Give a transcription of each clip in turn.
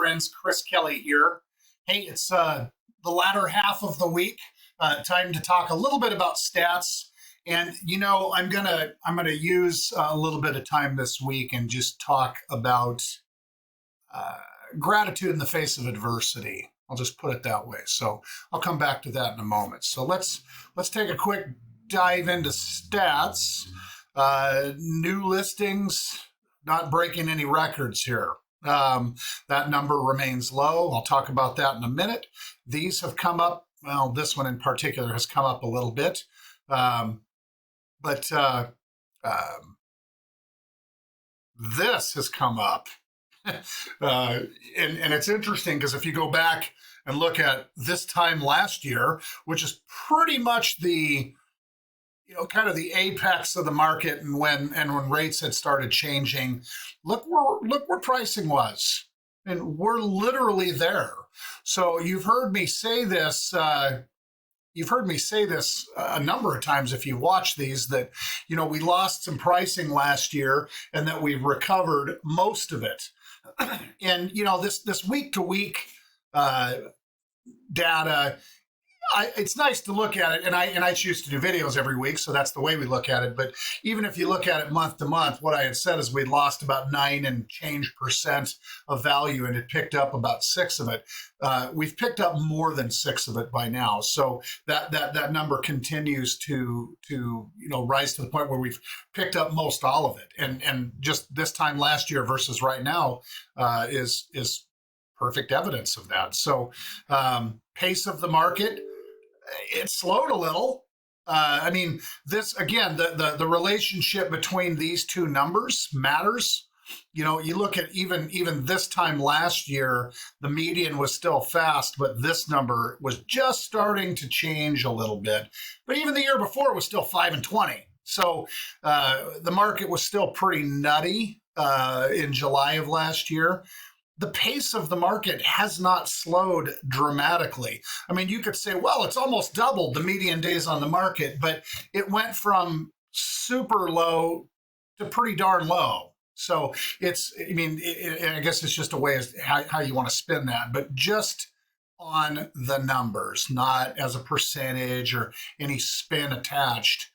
friends. Chris Kelly here. Hey, it's the latter half of the week. Time to talk a little bit about stats. And I'm gonna use a little bit of time this week and just talk about gratitude in the face of adversity. I'll just put it that way. So I'll come back to that in a moment. So let's take a quick dive into stats. New listings, not breaking any records here. That number remains low. I'll talk about that in a minute. These have come up. Well, this one in particular has come up a little bit. But this has come up. And it's interesting because if you go back and look at this time last year, which is pretty much the kind of the apex of the market, and when rates had started changing, look where pricing was, and we're literally there. So you've heard me say this. You've heard me say this a number of times if you watch these, that we lost some pricing last year and that we've recovered most of it. And this week to week data, it's nice to look at it, and I choose to do videos every week, so that's the way we look at it. But even if you look at it month to month, what I had said is we'd lost about 9% and change of value, and it picked up about 6 of it. We've picked up more than 6 of it by now, so that number continues to rise to the point where we've picked up most all of it, and just this time last year versus right now is perfect evidence of that. So pace of the market, it slowed a little. This again, the relationship between these two numbers matters. You look at even this time last year, the median was still fast, but this number was just starting to change a little bit. But even the year before, it was still 5 and 20. So the market was still pretty nutty in July of last year. The pace of the market has not slowed dramatically. You could say, well, it's almost doubled the median days on the market, but it went from super low to pretty darn low. So I guess it's just a way of how you want to spin that, but just on the numbers, not as a percentage or any spin attached.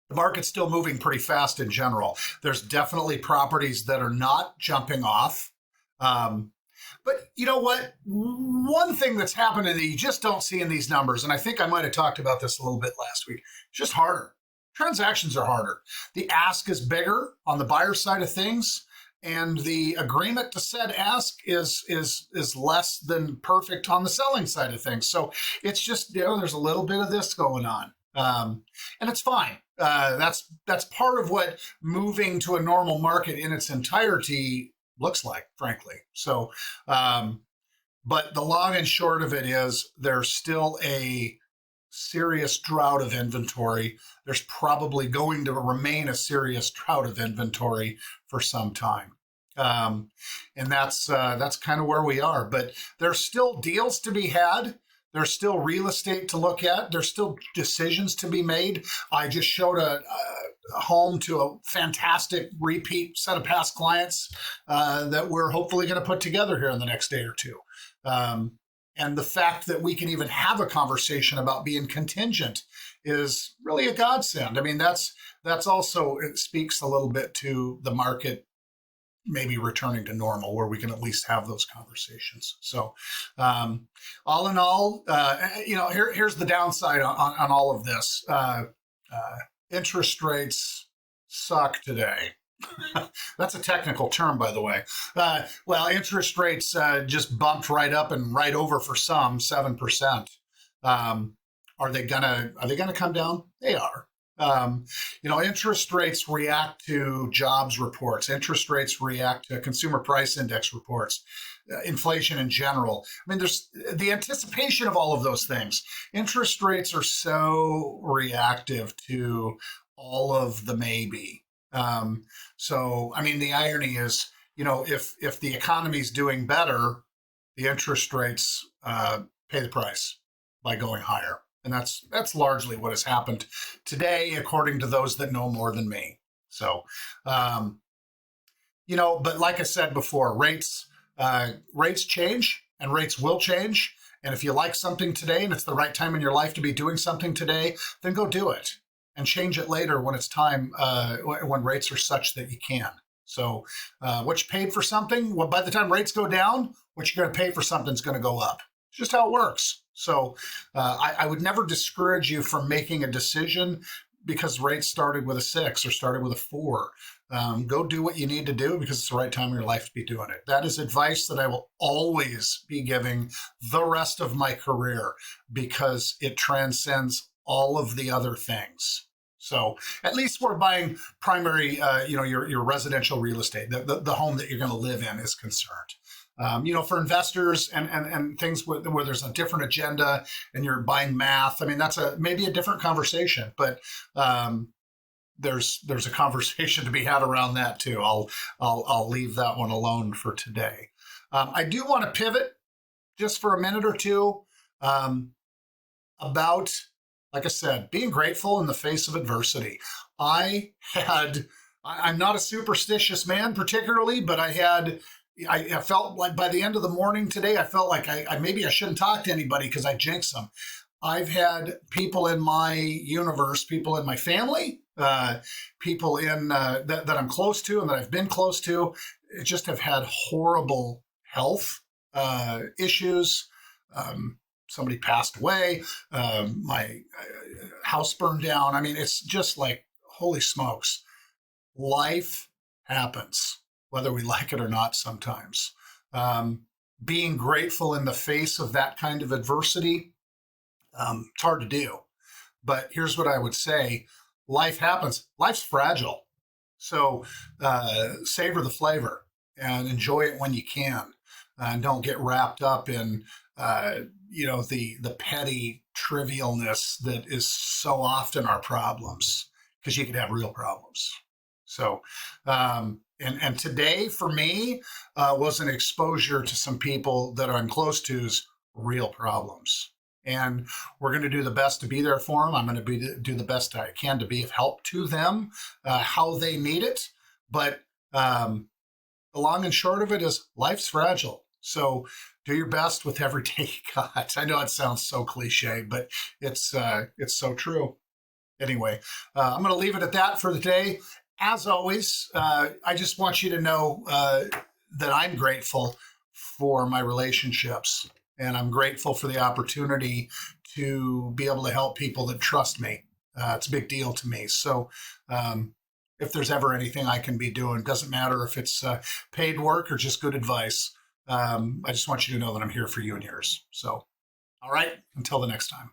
The market's still moving pretty fast in general. There's definitely properties that are not jumping off. But you know what? One thing that's happening that you just don't see in these numbers, and I think I might have talked about this a little bit last week, it's just harder. Transactions are harder. The ask is bigger on the buyer side of things, and the agreement to said ask is less than perfect on the selling side of things. So it's just, there's a little bit of this going on. And it's fine. That's part of what moving to a normal market in its entirety looks like, frankly. So, but the long and short of it is there's still a serious drought of inventory. There's probably going to remain a serious drought of inventory for some time. And that's kind of where we are, but there's still deals to be had. There's still real estate to look at. There's still decisions to be made. I just showed a home to a fantastic repeat set of past clients that we're hopefully going to put together here in the next day or two. And the fact that we can even have a conversation about being contingent is really a godsend. That's also, it speaks a little bit to the market maybe returning to normal, where we can at least have those conversations. So all in all, here's the downside on all of this. Interest rates suck today. That's a technical term, by the way. Well, interest rates just bumped right up and right over for some, 7%. Are they gonna come down? They are. Interest rates react to jobs reports. Interest rates react to consumer price index reports, inflation in general. There's the anticipation of all of those things. Interest rates are so reactive to all of the maybe. The irony is, if the economy's doing better, the interest rates pay the price by going higher. And that's largely what has happened today, according to those that know more than me. So, but like I said before, rates Rates change and rates will change. And if you like something today and it's the right time in your life to be doing something today, then go do it and change it later when it's time, when rates are such that you can. So what you paid for something, well, by the time rates go down, what you're going to pay for something is going to go up. It's just how it works. So I would never discourage you from making a decision because rates started with a 6 or started with a 4. Go do what you need to do because it's the right time in your life to be doing it. That is advice that I will always be giving the rest of my career because it transcends all of the other things. So at least we're buying primary, your residential real estate, the home that you're going to live in is concerned. For investors and things where there's a different agenda and you're buying math, I mean, that's maybe a different conversation, but there's a conversation to be had around that too. I'll leave that one alone for today. I do want to pivot just for a minute or two about, like I said, being grateful in the face of adversity. I'm not a superstitious man particularly, but I felt like by the end of the morning today, I felt like maybe I shouldn't talk to anybody because I jinx them. I've had people in my universe, people in my family, people in that I'm close to and that I've been close to, just have had horrible health issues. Somebody passed away. My house burned down. I mean, it's just like, holy smokes. Life happens, whether we like it or not sometimes. Being grateful in the face of that kind of adversity, it's hard to do. But here's what I would say. Life happens. Life's fragile. So savor the flavor and enjoy it when you can. And don't get wrapped up in the petty trivialness that is so often our problems, because you could have real problems. So, and today for me was an exposure to some people that I'm close to's real problems. And we're going to do the best to be there for them. I'm going to do the best I can to be of help to them, how they need it. But the long and short of it is life's fragile. So do your best with every day you got. I know it sounds so cliche, but it's so true. Anyway, I'm going to leave it at that for the day. As always, I just want you to know that I'm grateful for my relationships. And I'm grateful for the opportunity to be able to help people that trust me. It's a big deal to me. So if there's ever anything I can be doing, doesn't matter if it's paid work or just good advice. I just want you to know that I'm here for you and yours. So, all right, until the next time.